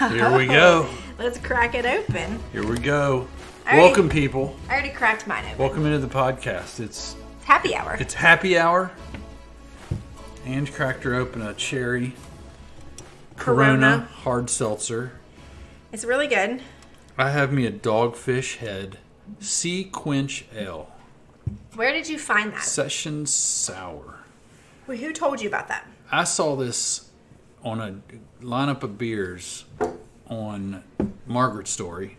Here we go. Let's crack it open. Here we go. Welcome, people. I already cracked mine open. Welcome into the podcast. It's happy hour. It's happy hour. Angie cracked her open a cherry Corona hard seltzer. It's really good. I have me a Dogfish Head Sea Quench Ale. Where did you find that? Session Sour. Well, who told you about that? I saw this on a lineup of beers on Margaret's Story.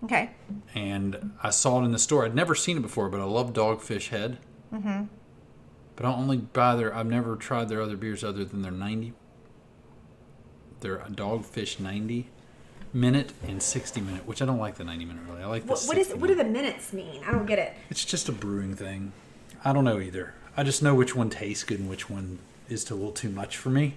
Okay. And I saw it in the store. I'd never seen it before, but I love Dogfish Head. Mm-hmm. But I only buy I've never tried their other beers other than their Dogfish 90 minute and 60 minute, which I don't like the 90 minute really. I like the 60 minute. What do the minutes mean? I don't get it. It's just a brewing thing. I don't know either. I just know which one tastes good and which one is a little too much for me.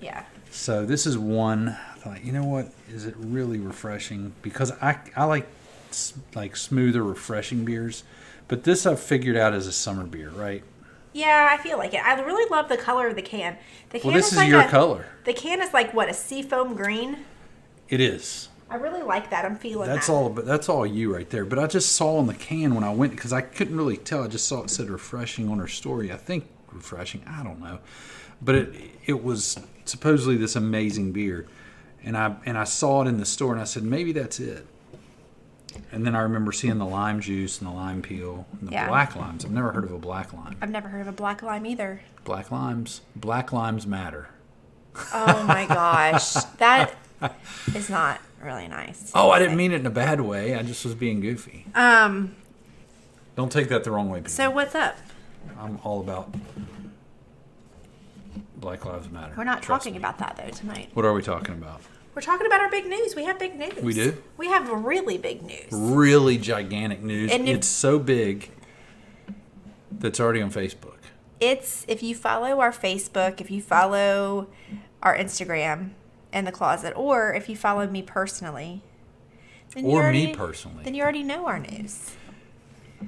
Yeah. So this is one. I thought, you know what? Is it really refreshing? Because I like smoother, refreshing beers. But this I've figured out as a summer beer, right? Yeah, I feel like it. I really love the color of the can. Well, this is like your color. The can is like what, a seafoam green? It is. I really like that. I'm feeling that's that. That's all you right there. But I just saw on the can when I went, because I couldn't really tell. I just saw it said refreshing on her story. I think refreshing. I don't know. But it was supposedly this amazing beer. And I saw it in the store and I said, maybe that's it. And then I remember seeing the lime juice and the lime peel and the black limes. I've never heard of a black lime. I've never heard of a black lime either. Black limes matter. Oh my gosh. That is not really nice. Oh, I didn't mean it in a bad way. I just was being goofy. Don't take that the wrong way, people. So what's up? I'm all about Black Lives Matter. We're not talking about that though tonight. What are we talking about? We're talking about our big news. We have big news. We do? We have really big news. Really gigantic news. And it's so big that's already on Facebook. It's, if you follow our Facebook, if you follow our Instagram in the closet, or if you follow me personally. Then you already know our news.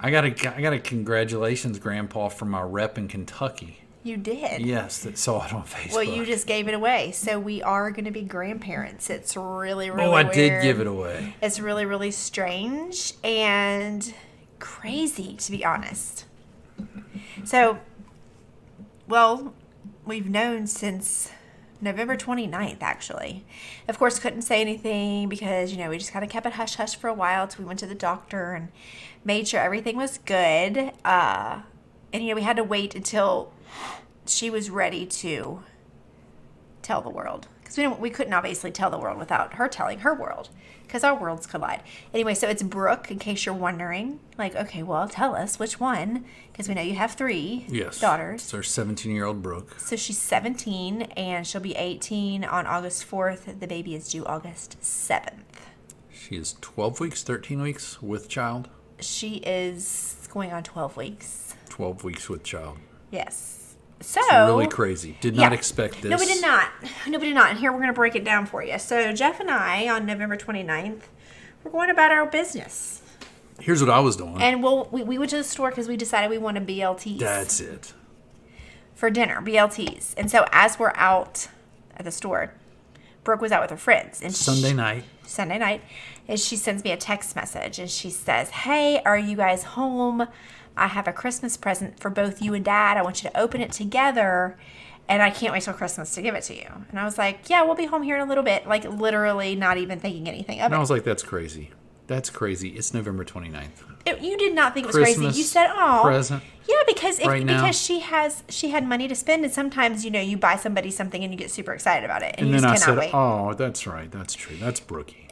I got a congratulations, Grandpa, from my rep in Kentucky. You did? Yes, that saw it on Facebook. Well, you just gave it away. So we are going to be grandparents. It's really, really weird. did give it away. It's really, really strange and crazy, to be honest. So, well, we've known since November 29th, actually. Of course, couldn't say anything because, we just kind of kept it hush-hush for a while until we went to the doctor and made sure everything was good. And, we had to wait until she was ready to tell the world. Because we couldn't obviously tell the world without her telling her world. Because our worlds collide. Anyway, so it's Brooke, in case you're wondering. Like, okay, well, tell us which one. Because we know you have three daughters. It's our 17-year-old Brooke. So she's 17, and she'll be 18 on August 4th. The baby is due August 7th. She is 12 weeks, 13 weeks with child? She is going on 12 weeks. 12 weeks with child. Yes. So it's really crazy. Did not expect this. No, we did not. And here we're going to break it down for you. So Jeff and I, on November 29th, we're going about our business. Here's what I was doing. And we went to the store because we decided we wanted BLTs. That's it. For dinner, BLTs. And so as we're out at the store, Brooke was out with her friends. And Sunday night, and she sends me a text message. And she says, hey, are you guys home? I have a Christmas present for both you and Dad. I want you to open it together. And I can't wait till Christmas to give it to you. And I was like, yeah, we'll be home here in a little bit. Like, literally not even thinking anything of it. And I was like, that's crazy. That's crazy. It's November 29th. You did not think it was Christmas crazy. You said, oh. Present. Yeah, because she had money to spend. And sometimes, you buy somebody something and you get super excited about it. And you then just cannot wait. Oh, that's right. That's true. That's Brookie.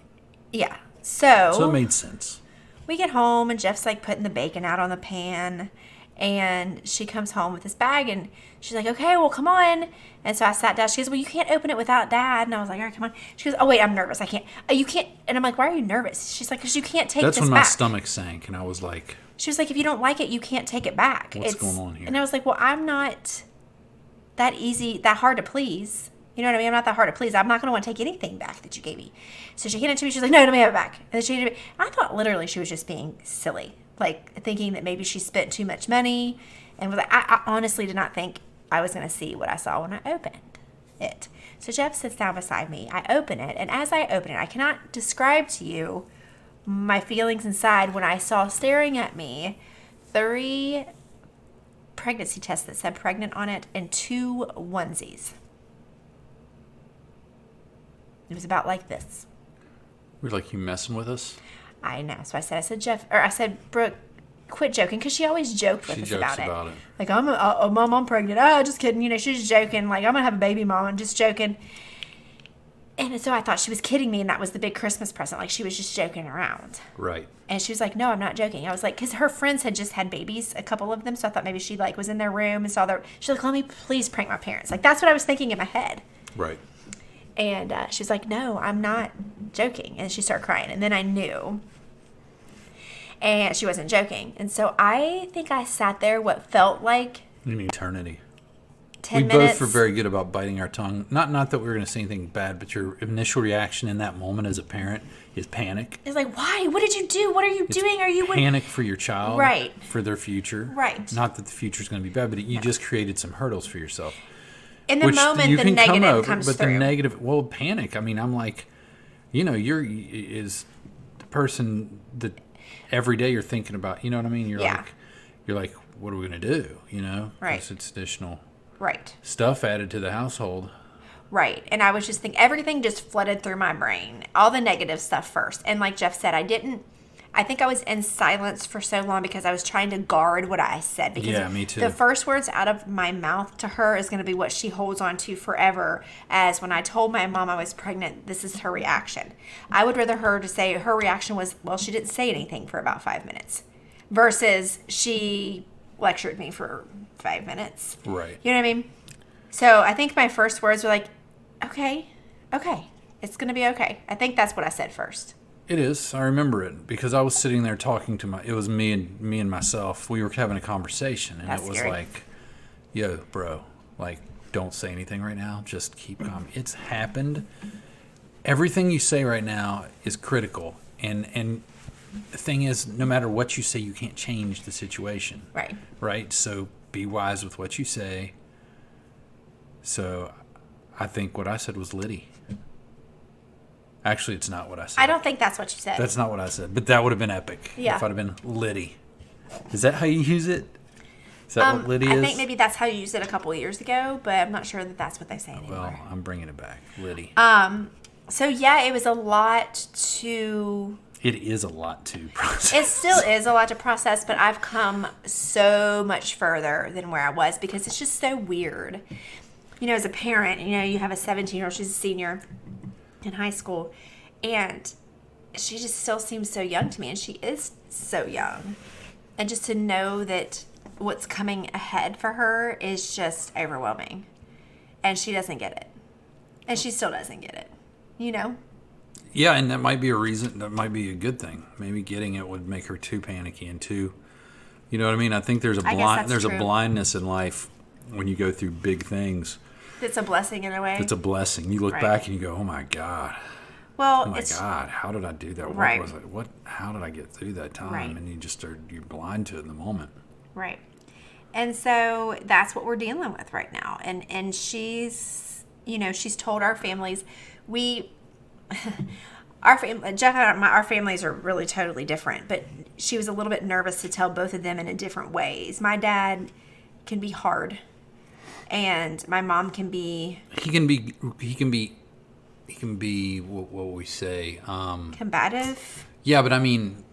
Yeah. So it made sense. We get home and Jeff's like putting the bacon out on the pan, and she comes home with this bag and she's like, okay, well, come on. And so I sat down. She goes, well, you can't open it without Dad. And I was like, all right, come on. She goes, oh, wait, I'm nervous. I can't. You can't. And I'm like, why are you nervous? She's like, because you can't take this back. That's when my stomach sank, and I was like. She was like, if you don't like it, you can't take it back. What's going on here? And I was like, well, I'm not that hard to please. You know what I mean? I'm not that hard to please. I'm not going to want to take anything back that you gave me. So she handed it to me. She's like, no, let me have it back. And then she handed it to me. I thought literally she was just being silly. Like thinking that maybe she spent too much money. And was like, I honestly did not think I was going to see what I saw when I opened it. So Jeff sits down beside me. I open it, and as I open it, I cannot describe to you my feelings inside when I saw staring at me 3 pregnancy tests that said pregnant on it and 2 onesies. It was about like this. We're like, you messing with us? I know. So I said, Brooke, quit joking, because she always joked with us about it. Like, Mom, I'm pregnant. Oh, just kidding. You know, she's joking. Like, I'm going to have a baby, Mom. I'm just joking. And so I thought she was kidding me, and that was the big Christmas present. Like, she was just joking around. Right. And she was like, no, I'm not joking. I was like, because her friends had just had babies, a couple of them. So I thought maybe she, like, was in their room and saw their... She's like, let me please prank my parents. Like, that's what I was thinking in my head. Right. And she was like, no, I'm not joking. And she started crying. And then I knew. And she wasn't joking. And so I think I sat there what felt like... An eternity. 10 minutes. We both were very good about biting our tongue. Not that we were going to say anything bad, but your initial reaction in that moment as a parent is panic. It's like, why? What did you do? What are you doing? Are you... Panic for your child. Right. For their future. Right. Not that the future is going to be bad, but you just created some hurdles for yourself. In the moment, the negative comes but through. The negative, well, panic. I mean, I'm like, you know, is the person that every day you're thinking about. You know what I mean? You're like, what are we going to do? You know, right? Because it's additional stuff added to the household. Right. And I was just thinking, everything just flooded through my brain, all the negative stuff first. And like Jeff said, I think I was in silence for so long because I was trying to guard what I said. Because me too. The first words out of my mouth to her is going to be what she holds on to forever. As when I told my mom I was pregnant, this is her reaction. I would rather her to say her reaction was, well, she didn't say anything for about 5 minutes. Versus she lectured me for 5 minutes. Right. You know what I mean? So I think my first words were like, okay, it's going to be okay. I think that's what I said first. It is. I remember it because I was sitting there talking to it was me and myself. We were having a conversation, and That's it was scary. like, yo, bro, like, don't say anything right now. Just keep calm. It's happened. Everything you say right now is critical. And the thing is, no matter what you say, you can't change the situation. Right. Right? So be wise with what you say. So I think what I said was Liddy. Actually, it's not what I said. I don't think that's what you said. That's not what I said. But that would have been epic. Yeah. If I'd have been Liddy. Is that how you use it? Is that what Liddy is? I think maybe that's how you used it a couple of years ago, but I'm not sure that that's what they say anymore. Well, I'm bringing it back. Liddy. So, yeah, it was a lot to... It is a lot to process. It still is a lot to process, but I've come so much further than where I was because it's just so weird. You know, as a parent, you know, you have a 17-year-old, she's a senior in high school, and she just still seems so young to me, and she is so young. And just to know that what's coming ahead for her is just overwhelming. And she doesn't get it. And she still doesn't get it. You know? Yeah, and that might be a reason. That might be a good thing. Maybe getting it would make her too panicky and too, you know what I mean? I think there's a blindness in life when you go through big things. It's a blessing in a way. It's a blessing. You look back and you go, "Oh my God." Well, oh my God, how did I do that? Right. What was it? What? How did I get through that time? Right. And you just you're blind to it in the moment. Right. And so that's what we're dealing with right now. And she's, you know, she's told our families, Jeff and our families are really totally different, but she was a little bit nervous to tell both of them in different ways. My dad can be hard, and my mom can be... He can be what we say combative. Yeah, but I mean,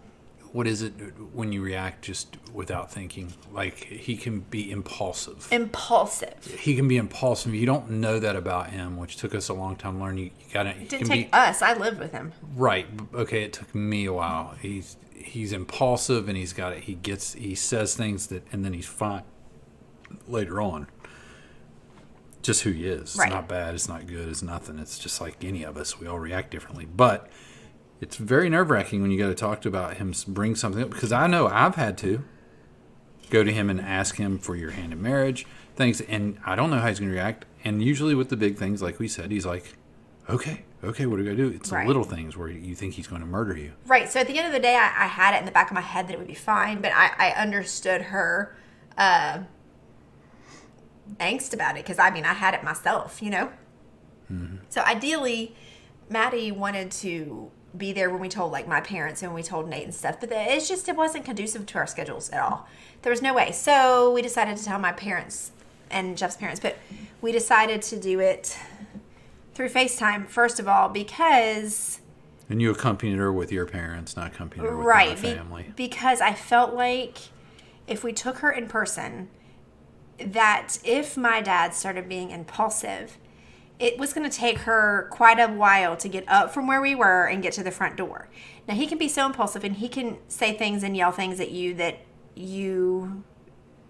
what is it when you react just without thinking? Like, he can be impulsive. He can be impulsive. You don't know that about him, which took us a long time to learn. You gotta. It didn't take us. I lived with him. Right. Okay. It took me a while. He's impulsive, and he's got it. He says things and then he's fine later on. Just who he is. It's not bad. It's not good. It's nothing. It's just like any of us. We all react differently. But it's very nerve-wracking when you got to talk about him, bring something up. Because I know I've had to go to him and ask him for your hand in marriage, things. And I don't know how he's going to react. And usually with the big things, like we said, he's like, okay, what are we going to do? It's the little things where you think he's going to murder you. Right. So at the end of the day, I had it in the back of my head that it would be fine. But I understood her... angst about it because I had it myself, you know. So ideally, Maddie wanted to be there when we told like my parents and when we told Nate and stuff, but it wasn't conducive to our schedules at all. There was no way. So we decided to tell my parents and Jeff's parents, but we decided to do it through FaceTime, first of all, because... And you accompanied her with your parents, not accompanied her with right, my family. Because I felt like if we took her in person, that if my dad started being impulsive, it was going to take her quite a while to get up from where we were and get to the front door. Now, he can be so impulsive, and he can say things and yell things at you that you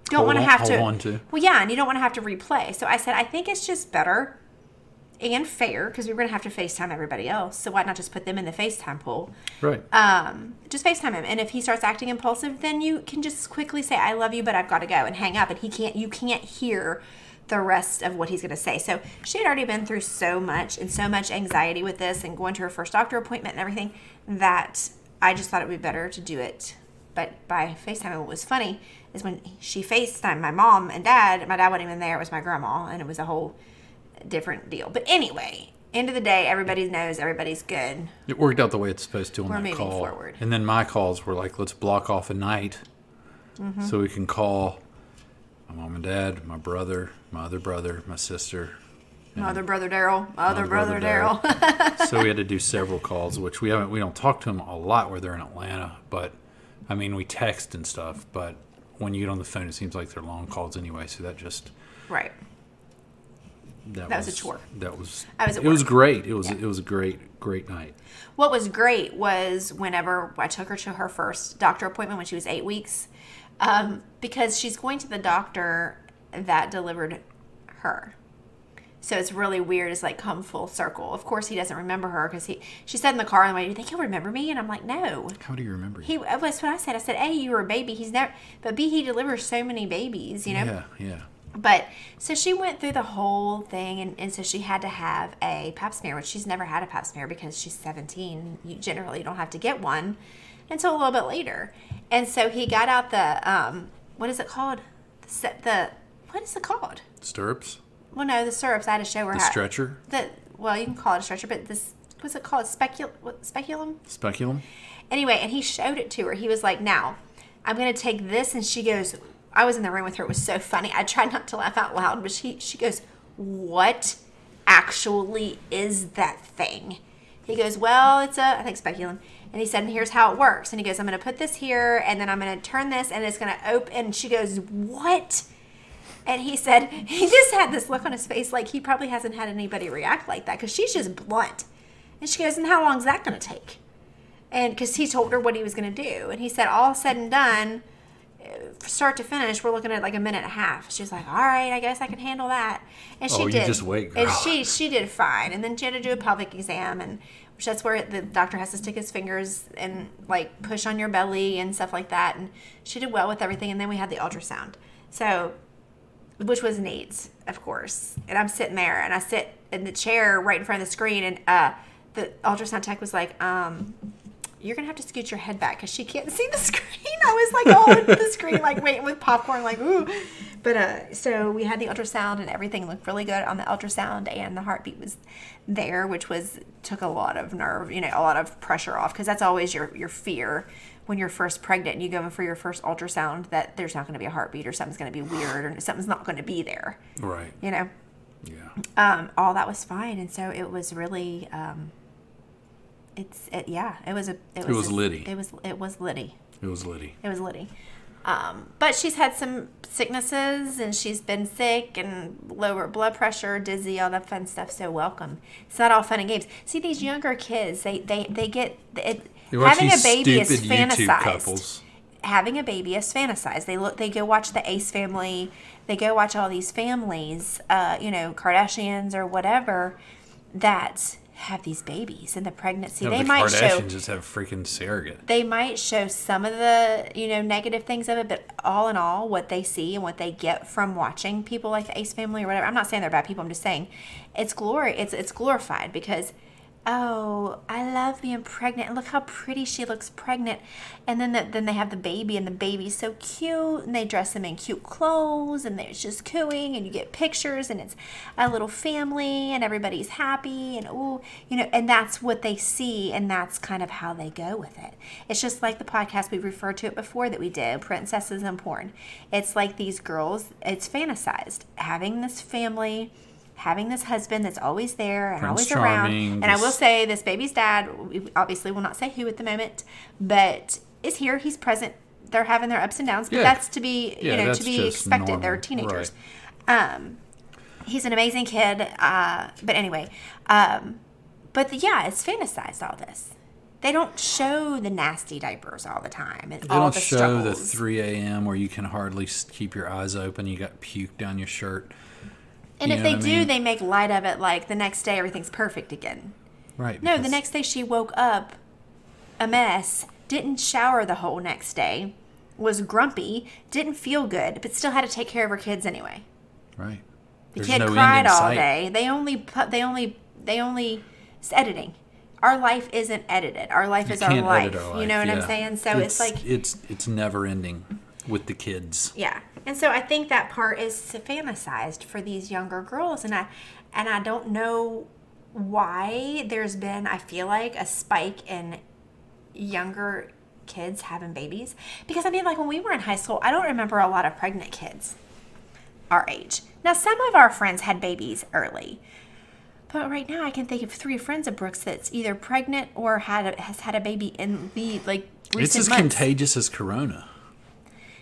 don't want to have to... Hold on to. Well, yeah, and you don't want to have to replay. So I said, I think it's just better and fair, because we were going to have to FaceTime everybody else. So why not just put them in the FaceTime pool? Right. Just FaceTime him. And if he starts acting impulsive, then you can just quickly say, I love you, but I've got to go, and hang up. And you can't hear the rest of what he's going to say. So she had already been through so much and so much anxiety with this and going to her first doctor appointment and everything that I just thought it would be better to do it. But by FaceTime, what was funny is when she FaceTimed my mom and dad, my dad wasn't even there. It was my grandma, and it was a whole different deal. But anyway, end of the day, everybody knows everybody's good. It worked out the way it's supposed to on that moving call. forward. And then my calls were like, let's block off a night so we can call my mom and dad, my brother, my other brother, my sister. My other brother Daryl. Other brother Daryl. So we had to do several calls, which we don't talk to them a lot where they're in Atlanta, but I mean, we text and stuff, but when you get on the phone, it seems like they're long calls anyway, so that just... Right. That was a chore. That was... It was great. It was a great night. What was great was whenever I took her to her first doctor appointment when she was 8 weeks, because she's going to the doctor that delivered her. So it's really weird. It's like come full circle. Of course, he doesn't remember her because she said in the car on the way, do you think he'll remember me? And I'm like, no. How do you remember you? That's what I said. I said, A, you were a baby. He's never, but B, he delivers so many babies, you know? Yeah. But so she went through the whole thing, and so she had to have a pap smear, which she's never had a pap smear because she's 17. You generally don't have to get one until a little bit later. And so he got out the, what is it called? What is it called? Stirrups? Well, no, the stirrups. I had to show her The stretcher? Well, you can call it a stretcher, but this, what's it called? Speculum? Speculum? Anyway, and he showed it to her. He was like, now, I'm going to take this, and she goes... I was in the room with her. It was so funny. I tried not to laugh out loud, but she goes, what actually is that thing? He goes, well, it's I think speculum. And he said, and here's how it works. And he goes, I'm going to put this here, and then I'm going to turn this, and it's going to open. And she goes, what? And he said, he just had this look on his face like he probably hasn't had anybody react like that because she's just blunt. And she goes, and how long is that going to take? And because he told her what he was going to do. And he said, all said and done, start to finish, we're looking at like a minute and a half. She's like, all right, I guess I can handle that. And she did. You just wait, girl. And she did fine. And then she had to do a pelvic exam, and which that's where the doctor has to stick his fingers and like push on your belly and stuff like that. And she did well with everything. And then we had the ultrasound. So, which was neat, of course. And I'm sitting there, and I sit in the chair right in front of the screen, and the ultrasound tech was like, you're going to have to scoot your head back because she can't see the screen. I was like all into the screen, like waiting with popcorn, like, ooh. But so we had the ultrasound, and everything looked really good on the ultrasound, and the heartbeat was there, which took a lot of nerve, a lot of pressure off, because that's always your fear when you're first pregnant and you go in for your first ultrasound, that there's not going to be a heartbeat, or something's going to be weird, or something's not going to be there. Right. Yeah. All that was fine, and so it was really... It was Liddy. It was Liddy. But she's had some sicknesses, and she's been sick, and lower blood pressure, dizzy, all that fun stuff. So welcome. It's not all fun and games. See, these younger kids, they get it. Having a baby is fantasized. Having a baby is fantasized. They go watch the Ace Family. They go watch all these families, Kardashians or whatever, that have these babies in the pregnancy. No, they the might Kardashians just have freaking surrogate. They might show some of the negative things of it, but all in all, what they see and what they get from watching people like the Ace Family or whatever. I'm not saying they're bad people. I'm just saying it's glory. It's glorified, because oh, I love being pregnant. And look how pretty she looks pregnant. And then they have the baby, and the baby's so cute. And they dress them in cute clothes, and it's just cooing. And you get pictures, and it's a little family, and everybody's happy. And oh, and that's what they see, and that's kind of how they go with it. It's just like the podcast we referred to it before that we did, Princesses and Porn. It's like these girls. It's fantasized having this family, having this husband that's always there and Prince always Charming, around. And I will say, this baby's dad, we obviously will not say who at the moment, but is here. He's present. They're having their ups and downs, but that's to be, that's to be just expected. normal. They're teenagers. Right. He's an amazing kid. But anyway, yeah, it's fantasized, all this. They don't show the nasty diapers all the time. And They all don't the show the struggles. 3 a.m. where you can hardly keep your eyes open. You got puke down your shirt. And You if know they what I do, mean? they make light of it like the next day everything's perfect again. Right. No, the because- next day she woke up a mess, didn't shower the whole next day, was grumpy, didn't feel good, but still had to take care of her kids anyway. Right. The There's kid no end cried in all sight. day. It's editing. Our life isn't edited. Our life is our Can't life. edit our life. You know what I'm yeah. saying? So it's like, it's never ending with the kids. yeah. And so I think that part is fantasized for these younger girls, and I don't know why there's been, I feel like, a spike in younger kids having babies. Because I mean, like when we were in high school, I don't remember a lot of pregnant kids our age. Now, some of our friends had babies early, but right now I can think of 3 friends of Brooks that's either pregnant or has had a baby in the recent It's as months. contagious as Corona.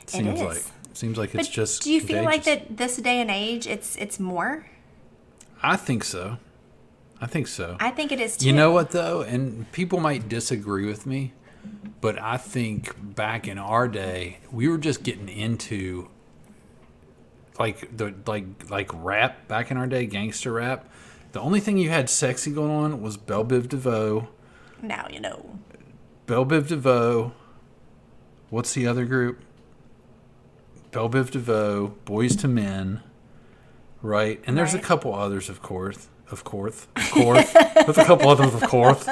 Seems is. like. Seems like it's But just. do you feel like contagious. that this day and age it's more? I think so. I think so. I think it is too. You know what though, and people might disagree with me, but I think back in our day, we were just getting into like rap back in our day, gangster rap. The only thing you had sexy going on was Belle Biv DeVoe. Now you know. Belle Biv DeVoe. What's the other group? Belle Biv DeVoe, Boys to Men, right? And there's a Right. couple others, of course. There's a couple others, of course.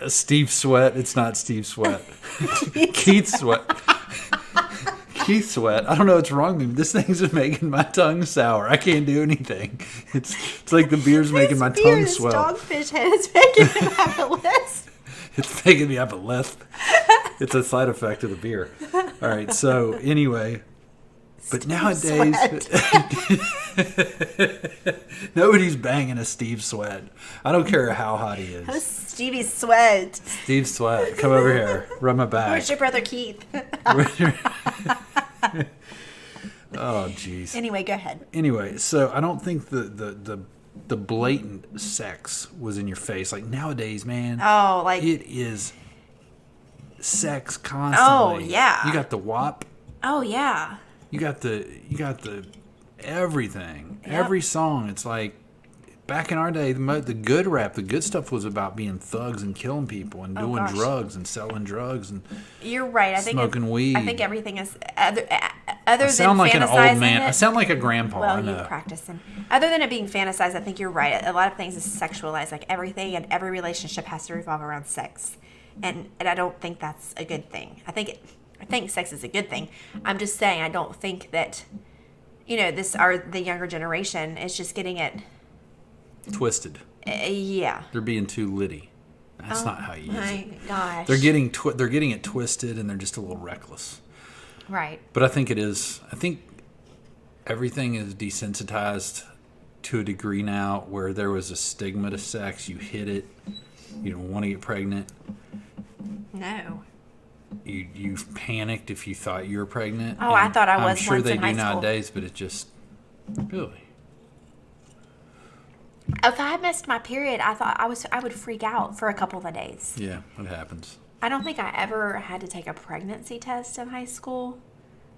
Steve Sweat. It's not Steve Sweat. Keith Sweat. Keith Sweat. I don't know what's wrong with me. This thing's just making my tongue sour. I can't do anything. It's like the beer's making my tongue This swell. dogfish head is making him have a list. It's making me have a lisp. It's a side effect of the beer. All right. So anyway, but nowadays, nobody's banging a Steve Sweat. I don't care how hot he is. Stevie Sweat. Steve Sweat, come over here, rub my back. Where's your brother Keith? Oh, jeez. Anyway, go ahead. Anyway, so I don't think the blatant sex was in your face. Like nowadays, man. Oh, like It is sex constantly. Oh, yeah. You got the WAP. oh yeah. You got the everything. Yep. Every song. It's like back in our day, the good rap, the good stuff was about being thugs and killing people and doing gosh. drugs and selling drugs and You're right. I think Smoking weed. I think everything is other I than sound like an old fantasizing man. I it. sound like a grandpa. I Well, know. you practicing. Other than it being fantasized, I think you're right. A lot of things is sexualized. Like everything and every relationship has to revolve around sex, and I don't think that's a good thing. I think sex is a good thing. I'm just saying I don't think that the younger generation is just getting it. Twisted. Yeah. They're being too litty. That's not how you use it. My gosh. They're getting it twisted and they're just a little reckless. right. But I think it is. I think everything is desensitized to a degree now where there was a stigma to sex. You hid it. You don't want to get pregnant. No. You panicked if you thought you were pregnant. Oh, I thought I was I'm sure once they in do high school. nowadays, but it just really. If I missed my period, I thought I would freak out for a couple of days. Yeah, it happens. I don't think I ever had to take a pregnancy test in high school.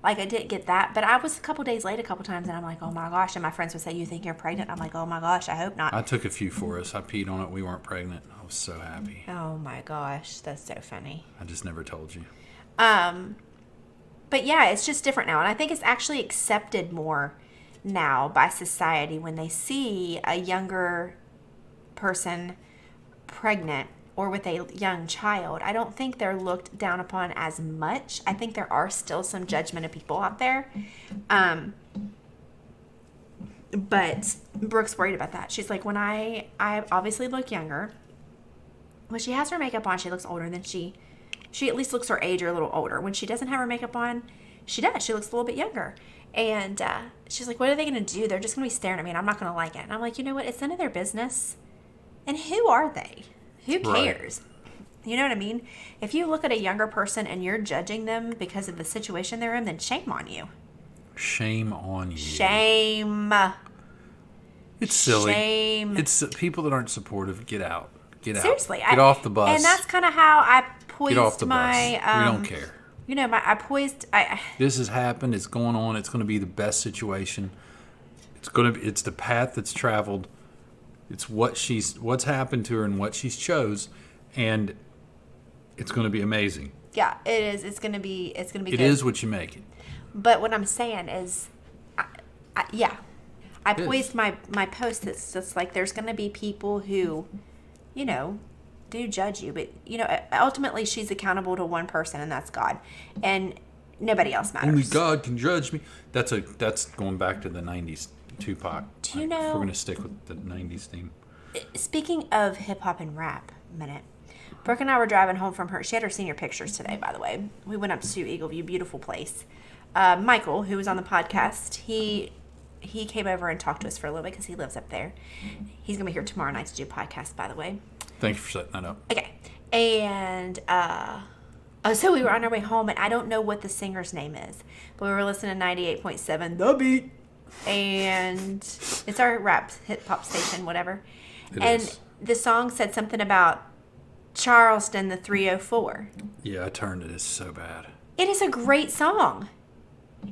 Like, I didn't get that. But I was a couple days late a couple times, and I'm like, oh, my gosh. And my friends would say, you think you're pregnant? I'm like, oh, my gosh, I hope not. I took a few for us. I peed on it. We weren't pregnant. I was so happy. Oh, my gosh. That's so funny. I just never told you. But, yeah, it's just different now. And I think it's actually accepted more now by society when they see a younger person pregnant or with a young child, I don't think they're looked down upon as much. I think there are still some judgmental people out there. But Brooke's worried about that. She's like, when I obviously look younger. When she has her makeup on, she looks older than she at least looks her age or a little older. When she doesn't have her makeup on, she does. She looks a little bit younger. And she's like, what are they going to do? They're just going to be staring at me and I'm not going to like it. And I'm like, you know what? It's none of their business. And who are they? Who cares? Right. You know what I mean? If you look at a younger person and you're judging them because of the situation they're in, then shame on you. Shame on you. Shame. It's silly. Shame. It's people that aren't supportive. Get out. Get out. Seriously. Get off the bus. And that's kind of how I poised Get off the my... bus. We don't care. You know, This has happened. It's going on. It's going to be the best situation. It's the path that's traveled. It's what's happened to her and what she's chose, and it's going to be amazing. Yeah, it is. It's going to be good. It is what you make it. But what I'm saying is, I poised my post. It's just like there's going to be people who, you know, do judge you, but you know, ultimately she's accountable to one person, and that's God, and nobody else matters. Only God can judge me. That's going back to the '90s Tupac. Do you know? If we're gonna stick with the '90s theme. Speaking of hip hop and rap, Brooke and I were driving home from her. She had her senior pictures today, by the way. We went up to Eagle View, beautiful place. Michael, who was on the podcast, he came over and talked to us for a little bit because he lives up there. He's gonna be here tomorrow night to do a podcast, by the way. Thank you for setting that up. Okay. And so we were on our way home, and I don't know what the singer's name is, but we were listening to 98.7 The Beat, and it's our rap hip-hop station, whatever. It is. The song said something about Charleston, the 304. Yeah, I turned it. It's so bad. It is a great song.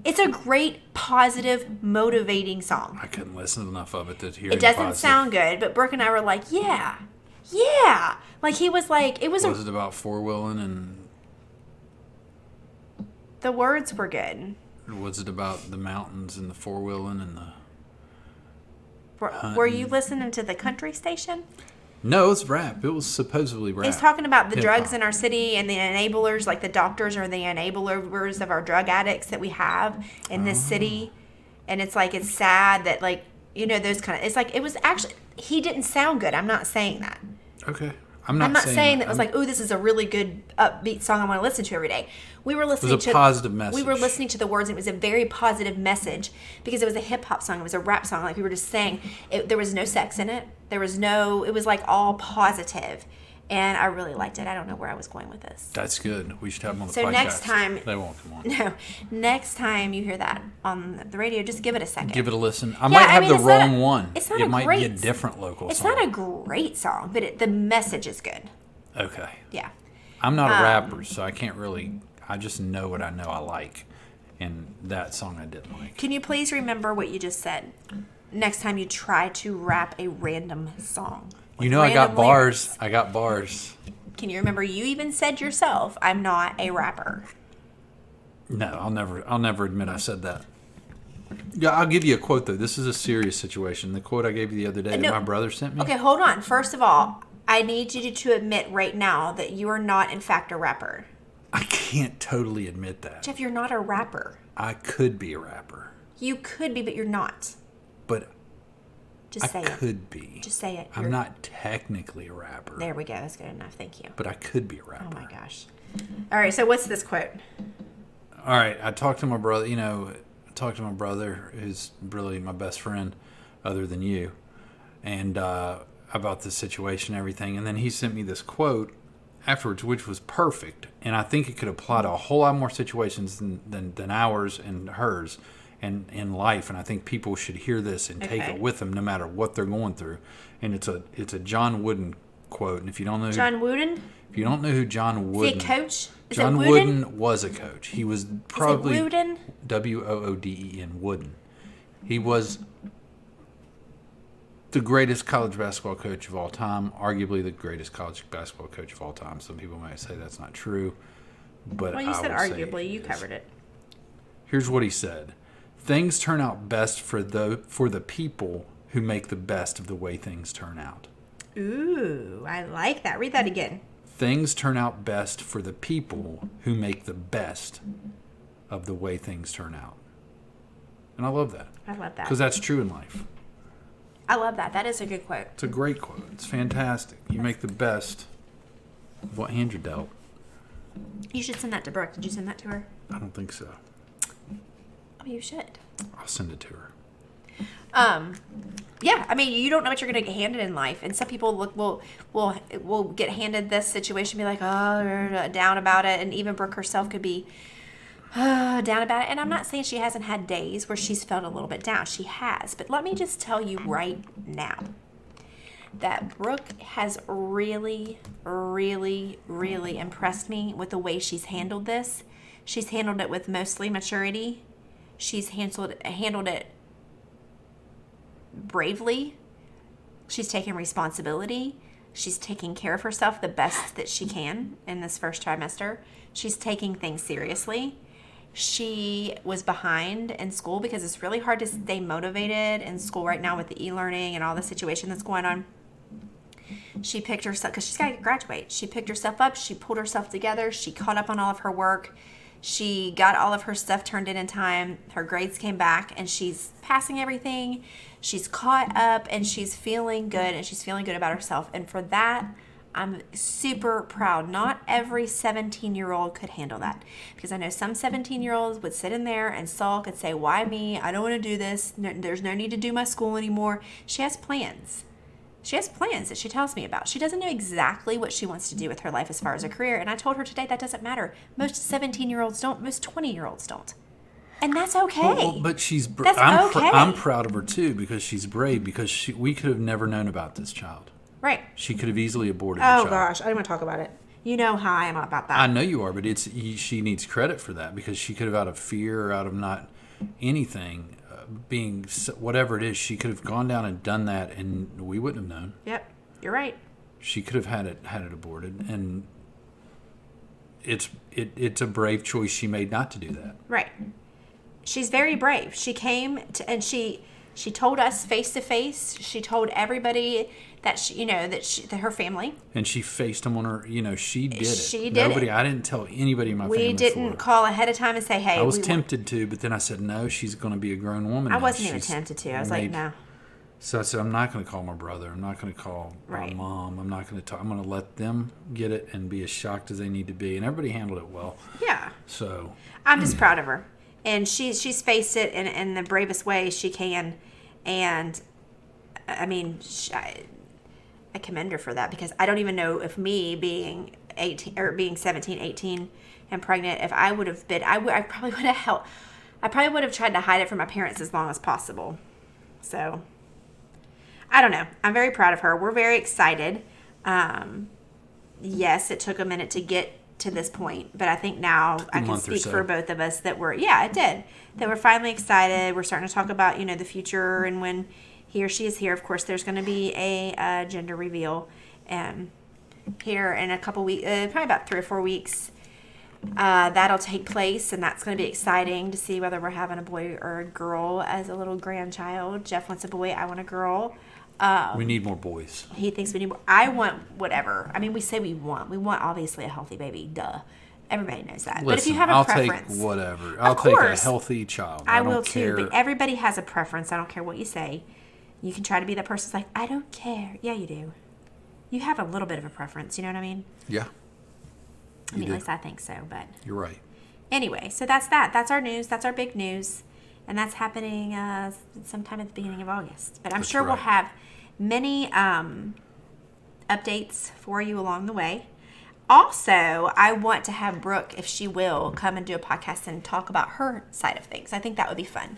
It's a great, positive, motivating song. I couldn't listen enough of it to hear it. Doesn't sound good, but Brooke and I were like, yeah. Like, he was like, it was it about four-wheeling and... The words were good. Was it about the mountains and the four-wheeling and the... Were you listening to the country station? No, it's rap. It was supposedly rap. It's talking about the drugs in our city and the enablers, like the doctors are the enablers of our drug addicts that we have in this city. And it's like, it's sad that, like, you know, those kind of... It's like, it was actually... He didn't sound good. I'm not saying that. Okay. I'm not saying that it was like, oh, this is a really good upbeat song I want to listen to every day. We were listening to... It was a positive message. We were listening to the words, and it was a very positive message because it was a hip-hop song. It was a rap song. Like we were just saying, there was no sex in it. It was like all positive. And I really liked it. I don't know where I was going with this. That's good. We should have them on the podcast. So next time... They won't come on. No. Next time you hear that on the radio, just give it a second. Give it a listen. I might have the wrong one. It's not it might be a different local song. It's not a great song, but the message is good. Okay. Yeah. I'm not a rapper, so I can't really... I just know what I know I like. And that song I didn't like. Can you please remember what you just said? Next time you try to rap a random song. You know I got bars. I got bars. Can you remember you even said yourself, I'm not a rapper? No, I'll never admit I said that. Yeah, I'll give you a quote though. This is a serious situation. The quote I gave you the other day that my brother sent me. Okay, hold on. First of all, I need you to admit right now that you are not in fact a rapper. I can't totally admit that. Jeff, you're not a rapper. I could be a rapper. You could be, but you're not. But just say it. I could be. Just say it. I'm not technically a rapper. There we go. That's good enough. Thank you. But I could be a rapper. Oh my gosh. All right. So what's this quote? All right. I talked to my brother. Who's really my best friend, other than you, and about this situation and everything. And then he sent me this quote afterwards, which was perfect. And I think it could apply to a whole lot more situations than ours and hers. And in life, and I think people should hear this and take it with them, no matter what they're going through. And it's a John Wooden quote. And if you don't know John Wooden, if you don't know who John Wooden, is he a coach? John Wooden was a coach. He was probably is it Wooden? Wooden. Wooden. He was the greatest college basketball coach of all time, arguably the greatest college basketball coach of all time. Some people might say that's not true, but well, you said arguably. You covered it. Here's what he said. Things turn out best for the people who make the best of the way things turn out. Ooh, I like that. Read that again. Things turn out best for the people who make the best of the way things turn out. And I love that. I love that. Because that's true in life. I love that. That is a good quote. It's a great quote. It's fantastic. You make the best of what hand you're dealt. You should send that to Brooke. Did you send that to her? I don't think so. Oh, you should. I'll send it to her. Yeah, I mean, you don't know what you're going to get handed in life, and some people will get handed this situation, be like, oh, down about it, and even Brooke herself could be down about it. And I'm not saying she hasn't had days where she's felt a little bit down. She has, but let me just tell you right now that Brooke has really, really, really impressed me with the way she's handled this. She's handled it with mostly maturity. She's handled it bravely. She's taking responsibility. She's taking care of herself the best that she can in this first trimester. She's taking things seriously. She was behind in school because it's really hard to stay motivated in school right now with the e-learning and all the situation that's going on. She picked herself, because she's got to graduate. She picked herself up. She pulled herself together. She caught up on all of her work. She got all of her stuff turned in time. Her grades came back, and she's passing everything. She's caught up, and she's feeling good, and she's feeling good about herself. And for that, I'm super proud. Not every 17-year-old could handle that, because I know some 17-year-olds would sit in there and sulk and say, why me? I don't want to do this. No, there's no need to do my school anymore. She has plans. She has plans that she tells me about. She doesn't know exactly what she wants to do with her life as far as a career. And I told her today that doesn't matter. Most 17-year-olds don't. Most 20-year-olds don't. And that's okay. Well, but she's okay. I'm proud of her too, because she's brave, because we could have never known about this child. Right. She could have easily aborted the child. Oh gosh, I don't want to talk about it. You know how I am about that. I know you are, but she needs credit for that, because she could have, out of fear or out of not anything, being whatever it is, she could have gone down and done that, and we wouldn't have known. Yep, you're right. She could have had it aborted, and it's a brave choice she made not to do that. Right. She's very brave. She came to, and she told us face to face. She told everybody that that her family. And she faced them on her. She did it. She did it. I didn't tell anybody in my family. We didn't call ahead of time and say, "Hey." I was tempted to, but then I said, "No, she's going to be a grown woman." I wasn't even tempted to. I was like, "No." So I said, "I'm not going to call my brother. I'm not going to call my Right. mom. I'm not going to talk. I'm going to let them get it and be as shocked as they need to be." And everybody handled it well. Yeah. So I'm just proud of her, and she's faced it in the bravest way she can, and I mean, I commend her for that, because I don't even know if me being 18 or being 17, 18 and pregnant, if I would have been, I probably would have helped. I probably would have tried to hide it from my parents as long as possible. So I don't know. I'm very proud of her. We're very excited. Yes, it took a minute to get to this point, but I think now I can speak for both of us that it did. That we're finally excited. We're starting to talk about, the future, and when he or she is here, of course, there's going to be a gender reveal here in a couple weeks, probably about 3 or 4 weeks. That'll take place, and that's going to be exciting to see whether we're having a boy or a girl as a little grandchild. Jeff wants a boy. I want a girl. we need more boys. He thinks we need more. I want whatever. I mean, we say we want. We want, obviously, a healthy baby. Duh. Everybody knows that. Listen, but if you have a I'll preference. take whatever. I'll take a healthy child. I don't will care. too, but everybody has a preference. I don't care what you say. You can try to be that person that's like, I don't care. Yeah, you do. You have a little bit of a preference. You know what I mean? Yeah. I mean, at least I think so. But you're right. Anyway, so that's that. That's our news. That's our big news. And that's happening sometime at the beginning of August. But I'm sure we'll have many updates for you along the way. Also, I want to have Brooke, if she will, come and do a podcast and talk about her side of things. I think that would be fun.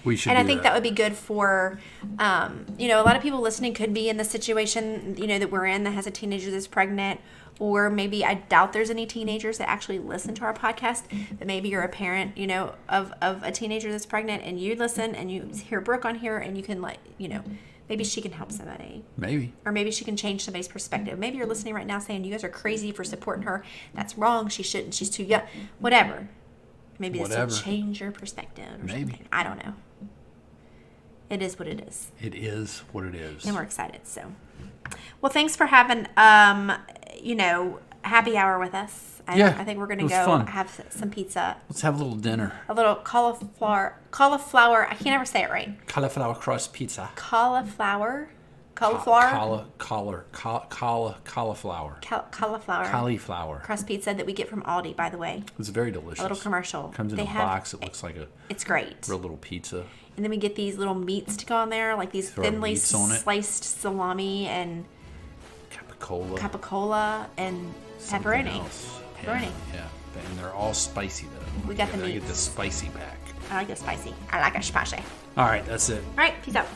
We should. And I think that would be good for, a lot of people listening could be in the situation, that we're in, that has a teenager that's pregnant. Or maybe, I doubt there's any teenagers that actually listen to our podcast. But maybe you're a parent, of a teenager that's pregnant, and you listen and you hear Brooke on here, and you can maybe she can help somebody. Maybe. Or maybe she can change somebody's perspective. Maybe you're listening right now saying, you guys are crazy for supporting her. That's wrong. She shouldn't. She's too young. Whatever. Maybe this will change your perspective or something. I don't know. It is what it is. It is what it is. And we're excited, so. Well, thanks for having, happy hour with us. I think we're going to go fun. have some pizza. Let's have a little dinner. A little cauliflower. I can't ever say it right. Cauliflower crust pizza. Cauliflower. Cauliflower Crust pizza that we get from Aldi, by the way. It's very delicious. A little commercial. Comes in a box. It looks like a. It's great. Real little pizza. And then we get these little meats to go on there, like these thinly sliced salami and capicola and pepperoni. Yeah. And they're all spicy though. We got the meats. I get the spicy pack. I like the spicy. I like it spicy. All right, that's it. All right, peace out.